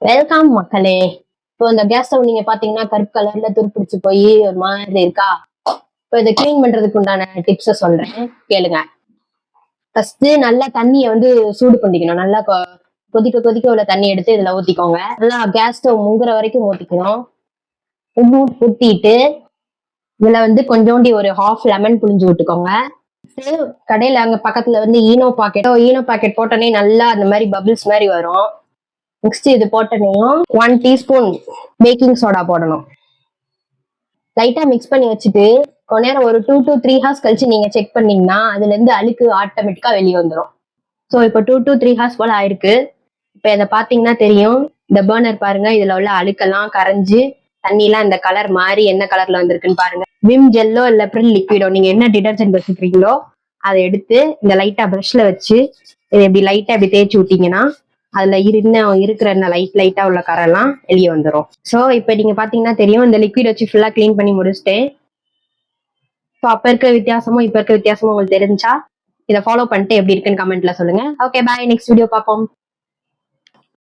Welcome மக்களே. இப்போ இந்த கேஸ் ஸ்டவ் நீங்க பாத்தீங்கன்னா கருப்பு கலர்ல துருப்பிடிச்சு போய் ஒரு மாதிரி இருக்கா. இப்போ இதை கிளீன் பண்றதுக்கு உண்டான டிப்ஸ சொல்றேன், கேளுங்க. ஃபர்ஸ்ட் நல்லா தண்ணியை வந்து சூடு பண்ணிக்கணும். நல்லா கொதிக்க கொதிக்க உள்ள தண்ணி எடுத்து இதுல ஊத்திக்கோங்க. நல்லா கேஸ் ஸ்டவ் முங்குற வரைக்கும் ஊத்திக்கணும். ஊத்திட்டு இதுல வந்து கொஞ்சோண்டி ஒரு ஹாஃப் லெமன் புழிஞ்சு விட்டுக்கோங்க. கடையில அங்க பக்கத்துல வந்து ஈனோ பாக்கெட் போட்டோன்னே நல்லா அந்த மாதிரி பபிள்ஸ் மாதிரி வரும். நெக்ஸ்ட் இது போட்டனையும் 1 டீஸ்பூன் பேக்கிங் சோடா போடணும். லைட்டா மிக்ஸ் பண்ணி வச்சுட்டு கொஞ்ச நேரம் ஒரு 2 to 3 ஹார்ஸ் கழிச்சு நீங்க செக் பண்ணீங்கன்னா அதுல இருந்து அழுக்கு ஆட்டோமேட்டிக்கா வெளியே வந்துடும். ஸோ இப்போ 2 to 3 ஹார்ஸ் போல ஆயிருக்கு. இப்போ இதை பாத்தீங்கன்னா தெரியும், இந்த பர்னர் பாருங்க, இதுல உள்ள அழுக்கெல்லாம் கரைஞ்சு தண்ணியெல்லாம் இந்த கலர் மாறி என்ன கலர்ல வந்திருக்குன்னு பாருங்க. விம் ஜெல்லோ இல்ல பிரில் லிக்விடோ நீங்க என்ன டிடர்ஜென்ட் வச்சுக்கிறீங்களோ அதை எடுத்து இந்த லைட்டா பிரஷ்ல வச்சு இதை இப்படி லைட்டா இப்படி தேய்ச்சி விட்டீங்கன்னா அதுல இருக்கிற லைட்டா உள்ள கரெல்லாம் வெளியே வந்துடும். ஸோ இப்ப நீங்க பாத்தீங்கன்னா தெரியும், இந்த லிக்விட் வச்சு ஃபுல்லா கிளீன் பண்ணி முடிச்சுட்டேன். ஸோ அப்ப இருக்கிற வித்தியாசமும் இப்ப இருக்கிற வித்தியாசமும் உங்களுக்கு தெரிஞ்சா இதை ஃபாலோ பண்ணிட்டு எப்படி இருக்குன்னு கமெண்ட்ல சொல்லுங்க. ஓகே, பாய். நெக்ஸ்ட் வீடியோ பார்ப்போம்.